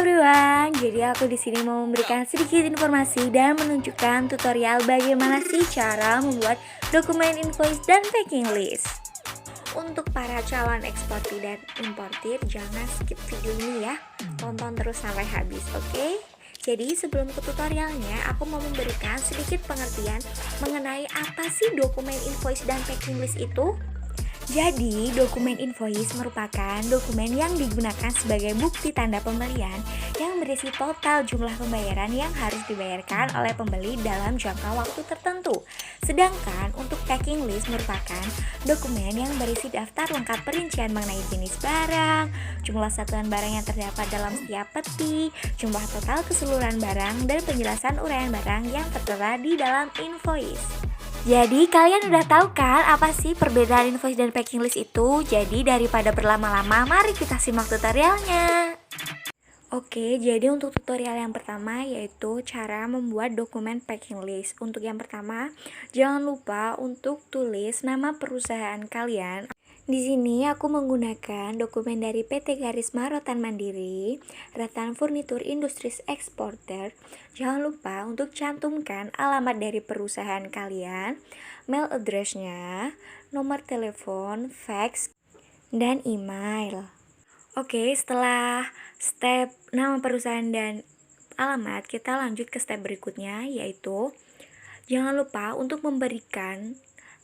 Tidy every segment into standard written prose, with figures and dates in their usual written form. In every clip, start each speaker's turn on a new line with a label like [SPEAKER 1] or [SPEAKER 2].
[SPEAKER 1] everyone, jadi aku di sini mau memberikan sedikit informasi dan menunjukkan tutorial bagaimana sih cara membuat dokumen invoice dan packing list. Untuk para calon eksportir dan importir, jangan skip video ini ya, tonton terus sampai habis, oke? Jadi sebelum ke tutorialnya, aku mau memberikan sedikit pengertian mengenai apa sih dokumen invoice dan packing list itu. Jadi, dokumen invoice merupakan dokumen yang digunakan sebagai bukti tanda pembelian yang berisi total jumlah pembayaran yang harus dibayarkan oleh pembeli dalam jangka waktu tertentu. Sedangkan untuk packing list merupakan dokumen yang berisi daftar lengkap perincian mengenai jenis barang, jumlah satuan barang yang terdapat dalam setiap peti, jumlah total keseluruhan barang, dan penjelasan uraian barang yang tertera di dalam invoice. Jadi kalian udah tahu kan apa sih perbedaan invoice dan packing list itu? Jadi daripada berlama-lama, mari kita simak tutorialnya. Oke, jadi untuk tutorial yang pertama yaitu cara membuat dokumen packing list. Untuk yang pertama, jangan lupa untuk tulis nama perusahaan kalian. Di sini aku menggunakan dokumen dari PT Karisma Rotan Mandiri, Ratan Furnitur Industries Exporter. Jangan lupa untuk cantumkan alamat dari perusahaan kalian, mail address-nya, nomor telepon, fax, dan email. Oke, setelah step nama perusahaan dan alamat, kita lanjut ke step berikutnya, yaitu jangan lupa untuk memberikan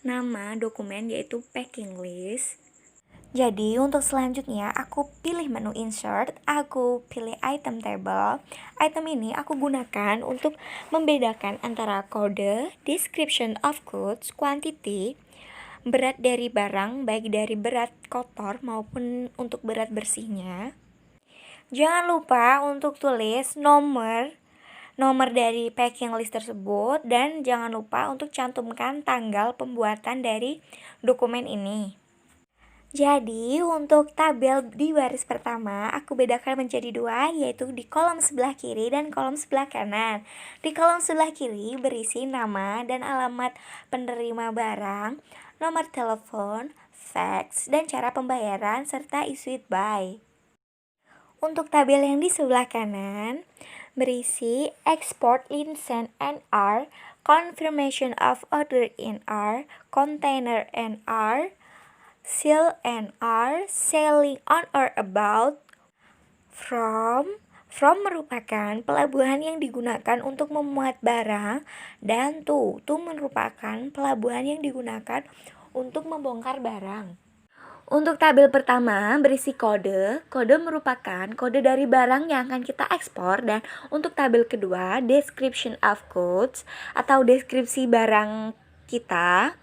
[SPEAKER 1] nama dokumen yaitu packing list. Jadi untuk selanjutnya aku pilih menu insert, aku pilih item table. Item ini aku gunakan untuk membedakan antara kode, description of goods, quantity, berat dari barang baik dari berat kotor maupun untuk berat bersihnya. Jangan lupa untuk tulis nomor dari packing list tersebut dan jangan lupa untuk cantumkan tanggal pembuatan dari dokumen ini. Jadi untuk tabel di baris pertama aku bedakan menjadi dua, yaitu di kolom sebelah kiri dan kolom sebelah kanan. Di kolom sebelah kiri berisi nama dan alamat penerima barang, nomor telepon, fax, dan cara pembayaran serta issued by. Untuk tabel yang di sebelah kanan berisi export in send NR, confirmation of order NR, container NR, seal NR, sailing on or about, from merupakan pelabuhan yang digunakan untuk memuat barang, dan to merupakan pelabuhan yang digunakan untuk membongkar barang. Untuk tabel pertama berisi kode merupakan kode dari barang yang akan kita ekspor, dan untuk tabel kedua description of goods atau deskripsi barang kita.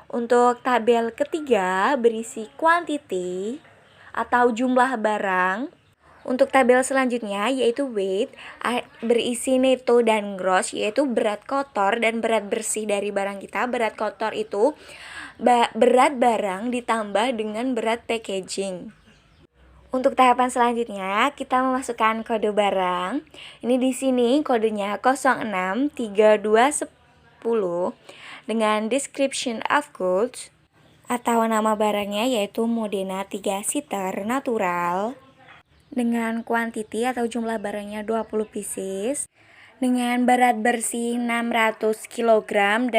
[SPEAKER 1] Untuk tabel ketiga berisi quantity atau jumlah barang. Untuk tabel selanjutnya yaitu weight berisi neto dan gross, yaitu berat kotor dan berat bersih dari barang kita. Berat kotor itu berat barang ditambah dengan berat packaging. Untuk tahapan selanjutnya kita memasukkan kode barang. Ini di sini kodenya 063210 dengan description of goods atau nama barangnya yaitu Modena 3 seater natural dengan quantity atau jumlah barangnya 20 pieces dengan berat bersih 600 kg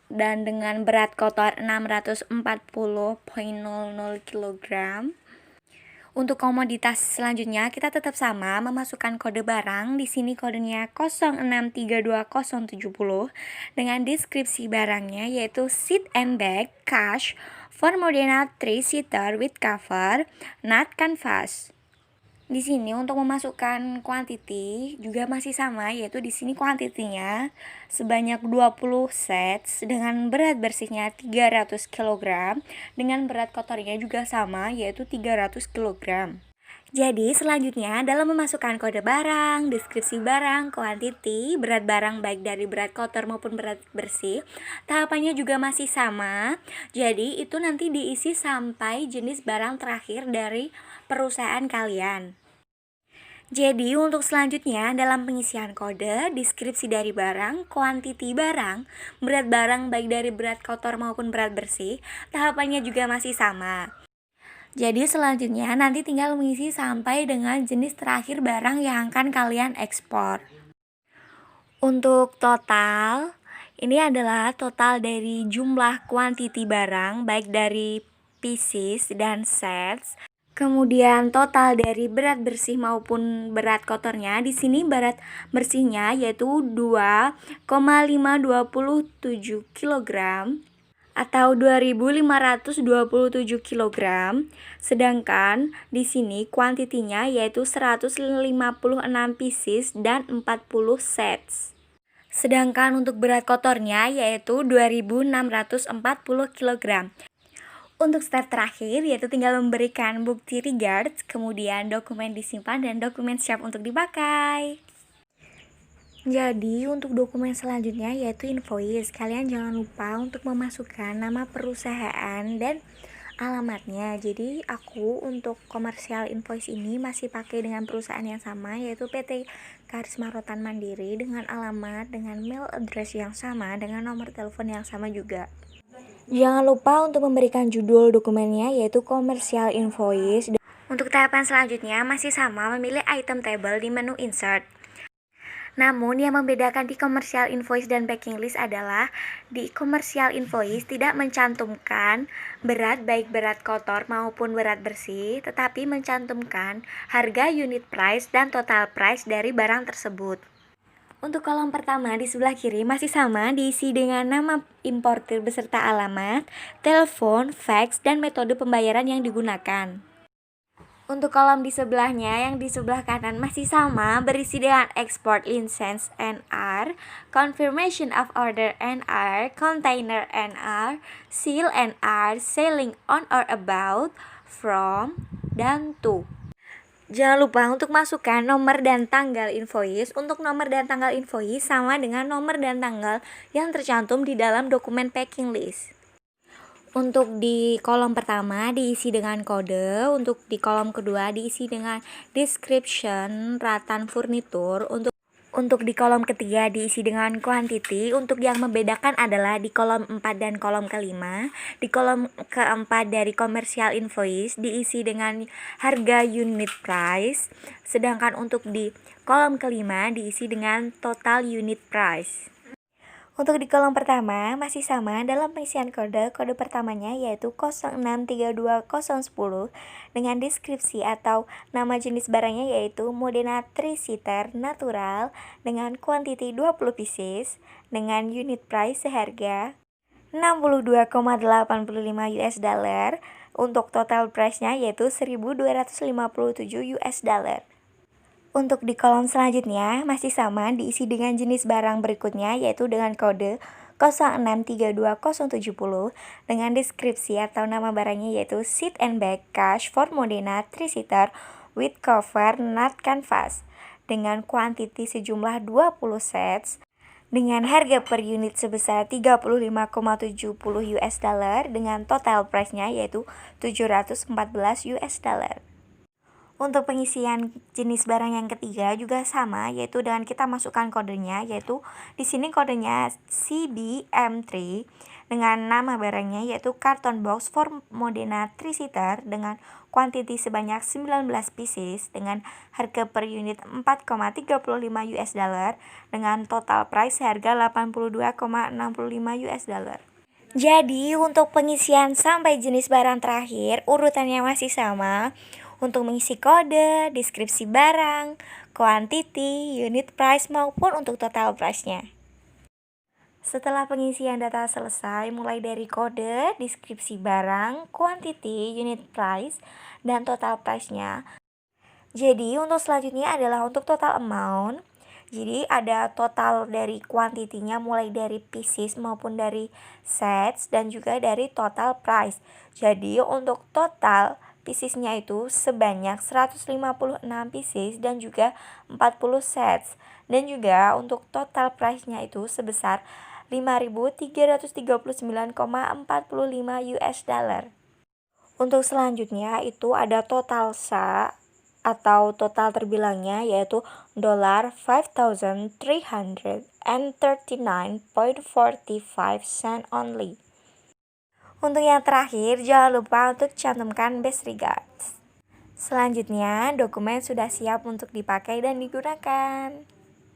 [SPEAKER 1] dan dengan berat kotor 640,00 kg. Untuk komoditas selanjutnya kita tetap sama memasukkan kode barang. Di sini kodenya 06321070 dengan deskripsi barangnya yaitu seat and bag cash for Modena 3 seater with cover not canvas. Di sini untuk memasukkan quantity juga masih sama, yaitu di sini kuantitinya sebanyak 20 sets dengan berat bersihnya 300 kg dengan berat kotornya juga sama yaitu 300 kg. Jadi selanjutnya dalam memasukkan kode barang, deskripsi barang, kuantiti, berat barang baik dari berat kotor maupun berat bersih, tahapannya juga masih sama. Jadi itu nanti diisi sampai jenis barang terakhir dari perusahaan kalian. Jadi untuk selanjutnya dalam pengisian kode, deskripsi dari barang, kuantiti barang, berat barang baik dari berat kotor maupun berat bersih, tahapannya juga masih sama. Jadi selanjutnya nanti tinggal mengisi sampai dengan jenis terakhir barang yang akan kalian ekspor. Untuk total, ini adalah total dari jumlah quantity barang baik dari pieces dan sets. Kemudian total dari berat bersih maupun berat kotornya. Di sini berat bersihnya yaitu 2,527 kg atau 2.527 kg. Sedangkan di sini kuantitinya yaitu 156 pieces dan 40 sets. Sedangkan untuk berat kotornya yaitu 2.640 kg. Untuk step terakhir yaitu tinggal memberikan bukti regards, kemudian dokumen disimpan dan dokumen siap untuk dipakai. Jadi untuk dokumen selanjutnya yaitu invoice. Kalian jangan lupa untuk memasukkan nama perusahaan dan alamatnya. Jadi aku untuk komersial invoice ini masih pakai dengan perusahaan yang sama yaitu PT Karisma Rotan Mandiri dengan alamat dengan mail address yang sama dengan nomor telepon yang sama juga. Jangan lupa untuk memberikan judul dokumennya yaitu komersial invoice. Untuk tahapan selanjutnya masih sama, memilih item table di menu insert. Namun yang membedakan di komersial invoice dan packing list adalah di komersial invoice tidak mencantumkan berat baik berat kotor maupun berat bersih, tetapi mencantumkan harga unit price dan total price dari barang tersebut. Untuk kolom pertama di sebelah kiri masih sama, diisi dengan nama importir beserta alamat, telepon, fax, dan metode pembayaran yang digunakan. Untuk kolom di sebelahnya yang di sebelah kanan masih sama, berisi dengan export license NR, confirmation of order NR, container NR, seal NR, sailing on or about, from, dan to. Jangan lupa untuk masukkan nomor dan tanggal invoice. Untuk nomor dan tanggal invoice sama dengan nomor dan tanggal yang tercantum di dalam dokumen packing list. Untuk di kolom pertama diisi dengan kode, untuk di kolom kedua diisi dengan description ratan furnitur, untuk di kolom ketiga diisi dengan quantity. Untuk yang membedakan adalah di kolom 4 dan kolom kelima. Di kolom keempat dari commercial invoice diisi dengan harga unit price, sedangkan untuk di kolom kelima diisi dengan total unit price. Untuk di kolom pertama masih sama dalam pengisian kode pertamanya yaitu 0632010 dengan deskripsi atau nama jenis barangnya yaitu Modena 3-seater natural dengan quantity 20 pieces dengan unit price seharga 62,85 US dollar. Untuk total price-nya yaitu 1.257 US dollar. Untuk di kolom selanjutnya masih sama, diisi dengan jenis barang berikutnya yaitu dengan kode 0632070 dengan deskripsi atau nama barangnya yaitu seat and back cash for Modena 3-seater with cover not canvas dengan kuantiti sejumlah 20 sets dengan harga per unit sebesar 35,70 US dollar dengan total price-nya yaitu 714 US dollar. Untuk pengisian jenis barang yang ketiga juga sama, yaitu dengan kita masukkan kodenya, yaitu di sini kodenya CBM3 dengan nama barangnya yaitu carton box for Modena 3-seater dengan kuantiti sebanyak 19 pieces dengan harga per unit 4,35 US dollar dengan total price harga 82,65 US dollar. Jadi untuk pengisian sampai jenis barang terakhir urutannya masih sama. Untuk mengisi kode, deskripsi barang, quantity, unit price maupun untuk total price-nya. Setelah pengisian data selesai mulai dari kode, deskripsi barang, quantity, unit price, dan total price-nya. Jadi untuk selanjutnya adalah untuk total amount. Jadi ada total dari kuantitinya mulai dari pieces maupun dari sets dan juga dari total price. Jadi untuk total piecesnya itu sebanyak 156 pieces dan juga 40 sets. Dan juga untuk total price-nya itu sebesar 5.339,45 US dollar. Untuk selanjutnya itu ada total SA atau total terbilangnya yaitu $5,339.45 only. Untuk yang terakhir, jangan lupa untuk cantumkan best regards. Selanjutnya, dokumen sudah siap untuk dipakai dan digunakan.